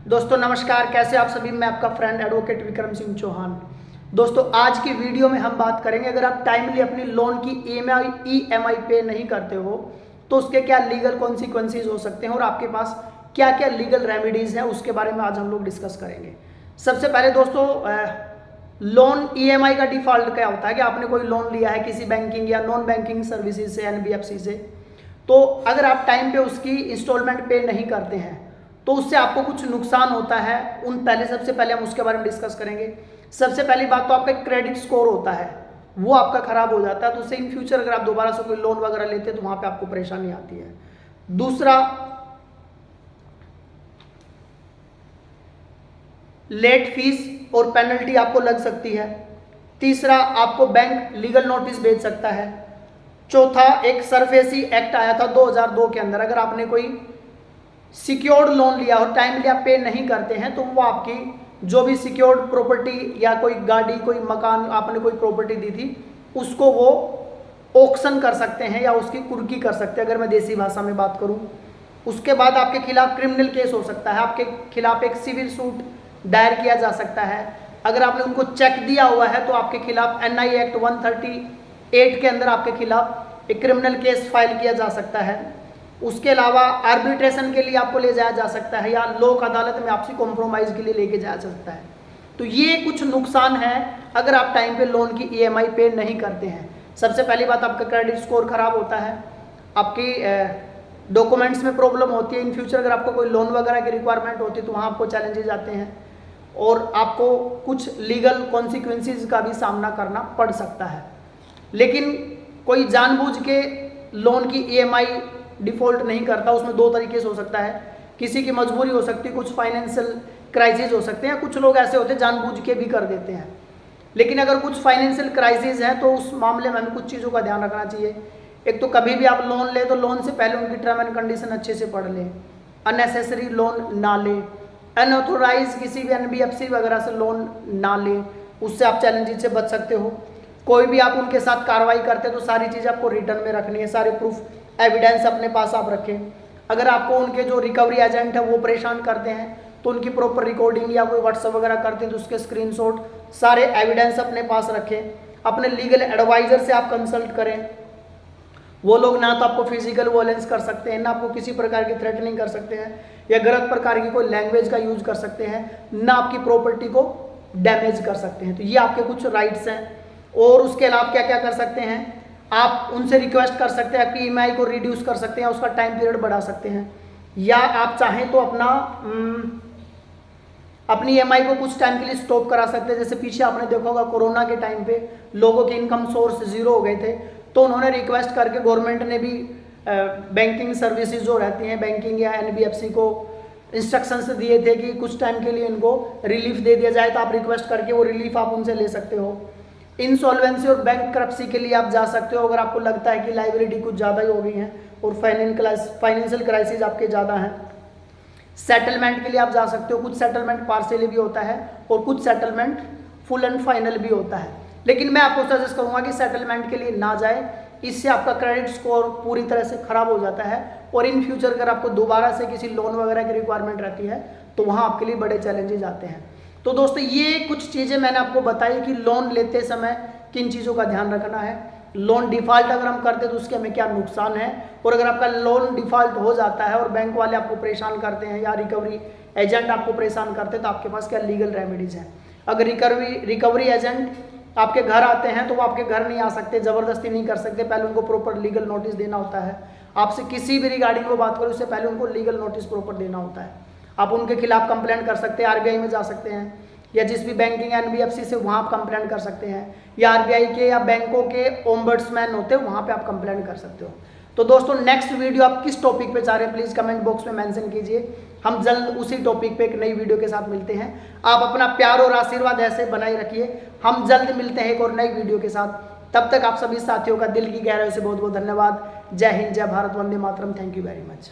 दोस्तों नमस्कार, कैसे आप सभी। मैं आपका फ्रेंड एडवोकेट विक्रम सिंह चौहान। दोस्तों आज की वीडियो में हम बात करेंगे, अगर आप टाइमली अपनी लोन की ईएमआई पे नहीं करते हो तो उसके क्या लीगल कॉन्सिक्वेंसेज हो सकते हैं और आपके पास क्या क्या लीगल रेमेडीज हैं, उसके बारे में आज हम लोग डिस्कस करेंगे। सबसे पहले दोस्तों, लोन ईएमआई का डिफॉल्ट क्या होता है कि आपने कोई लोन लिया है किसी बैंकिंग या नॉन बैंकिंग सर्विसेज से, एनबीएफसी से, तो अगर आप टाइम पे उसकी इंस्टॉलमेंट पे नहीं करते हैं तो उससे आपको कुछ नुकसान होता है। सबसे पहले हम उसके बारे में डिस्कस करेंगे। सबसे पहली बात तो आपका क्रेडिट स्कोर होता है, वो आपका खराब हो जाता है, तो उससे इन फ्यूचर अगर आप दोबारा से कोई लोन वगैरह लेते हैं तो वहां पे आपको परेशानी आती है। दूसरा, लेट फीस और पेनल्टी आपको लग सकती है। तीसरा, आपको बैंक लीगल नोटिस भेज सकता है। चौथा, एक सरफेसी एक्ट आया था 2002 के अंदर, अगर आपने कोई सिक्योर्ड लोन लिया और टाइमली आप पे नहीं करते हैं तो वो आपकी जो भी सिक्योर्ड प्रॉपर्टी या कोई गाड़ी, कोई मकान, आपने कोई प्रॉपर्टी दी थी, उसको वो ऑक्शन कर सकते हैं या उसकी कुर्की कर सकते हैं, अगर मैं देसी भाषा में बात करूं। उसके बाद आपके खिलाफ क्रिमिनल केस हो सकता है, आपके खिलाफ एक सिविल सूट दायर किया जा सकता है। अगर आपने उनको चेक दिया हुआ है तो आपके खिलाफ एनआई एक्ट 138 के अंदर आपके खिलाफ एक क्रिमिनल केस फाइल किया जा सकता है। उसके अलावा आर्बिट्रेशन के लिए आपको ले जाया जा सकता है या लोक अदालत में आपसी कॉम्प्रोमाइज के लिए लेके जाया जा सकता है। तो ये कुछ नुकसान है अगर आप टाइम पे लोन की ईएमआई पे नहीं करते हैं। सबसे पहली बात, आपका क्रेडिट स्कोर खराब होता है, आपकी डॉक्यूमेंट्स में प्रॉब्लम होती है। इन फ्यूचर अगर आपको कोई लोन वगैरह की रिक्वायरमेंट होती है तो वहाँ आपको चैलेंजेस आते हैं और आपको कुछ लीगल कॉन्सिक्वेंसेज का भी सामना करना पड़ सकता है। लेकिन कोई जानबूझ के लोन की ईएमआई डिफॉल्ट नहीं करता, उसमें दो तरीके से हो सकता है। किसी की मजबूरी हो सकती है, कुछ फाइनेंशियल क्राइसिस हो सकते हैं, कुछ लोग ऐसे होते हैं जानबूझ के भी कर देते हैं। लेकिन अगर कुछ फाइनेंशियल क्राइसिस है तो उस मामले में हमें कुछ चीज़ों का ध्यान रखना चाहिए। एक तो कभी भी आप लोन ले तो लोन से पहले उनकी टर्म एंड कंडीशन अच्छे से पढ़ लें, अननेसेसरी लोन ना लें, अनऑथोराइज किसी भी एनबीएफसी वगैरह से लोन ना लें, उससे आप चैलेंजेस से बच सकते हो। कोई भी आप उनके साथ कार्रवाई करते हैं तो सारी चीज़ आपको रिटर्न में रखनी है, सारे प्रूफ एविडेंस अपने पास आप रखें। अगर आपको उनके जो रिकवरी एजेंट है वो परेशान करते हैं तो उनकी प्रॉपर रिकॉर्डिंग या कोई व्हाट्सअप वगैरह करते हैं तो उसके स्क्रीनशॉट, सारे एविडेंस अपने पास रखें। अपने लीगल एडवाइजर से आप कंसल्ट करें। वो लोग ना तो आपको फिजिकल वायलेंस कर सकते हैं, ना आपको किसी प्रकार की थ्रेटनिंग कर सकते हैं या गलत प्रकार की कोई लैंग्वेज का यूज कर सकते हैं, ना आपकी प्रॉपर्टी को डैमेज कर सकते हैं। तो ये आपके कुछ राइट्स हैं। और उसके अलावा क्या क्या कर सकते हैं, आप उनसे रिक्वेस्ट कर सकते हैं, आपकी ईएमआई को रिड्यूस कर सकते हैं, उसका टाइम पीरियड बढ़ा सकते हैं, या आप चाहें तो अपनी ईएमआई को कुछ टाइम के लिए स्टॉप करा सकते हैं। जैसे पीछे आपने देखा होगा कोरोना के टाइम पे लोगों के इनकम सोर्स जीरो हो गए थे तो उन्होंने रिक्वेस्ट करके गवर्नमेंट ने भी बैंकिंग सर्विसेज जो रहती हैं, बैंकिंग या एनबीएफसी को इंस्ट्रक्शंस दिए थे कि कुछ टाइम के लिए इनको रिलीफ दे दिया जाए, तो आप रिक्वेस्ट करके वो रिलीफ आप उनसे ले सकते हो। इंसॉल्वेंसी और बैंकक्रप्सी के लिए आप जा सकते हो अगर आपको लगता है कि लायबिलिटी कुछ ज़्यादा ही हो गई है और फाइनेंशियल क्राइसिस आपके ज़्यादा हैं। सेटलमेंट के लिए आप जा सकते हो, कुछ सेटलमेंट पार्शियली भी होता है और कुछ सेटलमेंट फुल एंड फाइनल भी होता है। लेकिन मैं आपको सजेस्ट करूंगा कि सेटलमेंट के लिए ना जाए, इससे आपका क्रेडिट स्कोर पूरी तरह से खराब हो जाता है और इन फ्यूचर अगर आपको दोबारा से किसी लोन वगैरह की रिक्वायरमेंट रहती है तो वहाँ आपके लिए बड़े चैलेंजेस आते हैं। तो दोस्तों ये कुछ चीज़ें मैंने आपको बताई कि लोन लेते समय किन चीज़ों का ध्यान रखना है, लोन डिफ़ॉल्ट अगर हम करते हैं तो उसके हमें क्या नुकसान है, और अगर आपका लोन डिफ़ॉल्ट हो जाता है और बैंक वाले आपको परेशान करते हैं या रिकवरी एजेंट आपको परेशान करते हैं तो आपके पास क्या लीगल रेमेडीज़ हैं। अगर रिकवरी एजेंट आपके घर आते हैं तो वो आपके घर नहीं आ सकते, ज़बरदस्ती नहीं कर सकते, पहले उनको प्रॉपर लीगल नोटिस देना होता है। आपसे किसी भी रिगार्डिंग वो बात करें उससे पहले उनको लीगल नोटिस प्रॉपर देना होता है। आप उनके खिलाफ कंप्लेंट कर सकते हैं, आरबीआई में जा सकते हैं या जिस भी बैंकिंग एनबीएफसी से वहाँ आप कंप्लेंट कर सकते हैं, या आरबीआई के या बैंकों के ओम्बड्समैन होते हैं वहाँ पे आप कंप्लेंट कर सकते हो। तो दोस्तों नेक्स्ट वीडियो आप किस टॉपिक पे चाह रहे हैं प्लीज़ कमेंट बॉक्स में मेंशन कीजिए। हम जल्द उसी टॉपिक पे एक नई वीडियो के साथ मिलते हैं। आप अपना प्यार और आशीर्वाद ऐसे बनाए रखिए। हम जल्द मिलते हैं एक और नई वीडियो के साथ। तब तक आप सभी साथियों का दिल की गहराई से बहुत बहुत धन्यवाद। जय हिंद, जय भारत, वंदे मातरम। Thank you very much.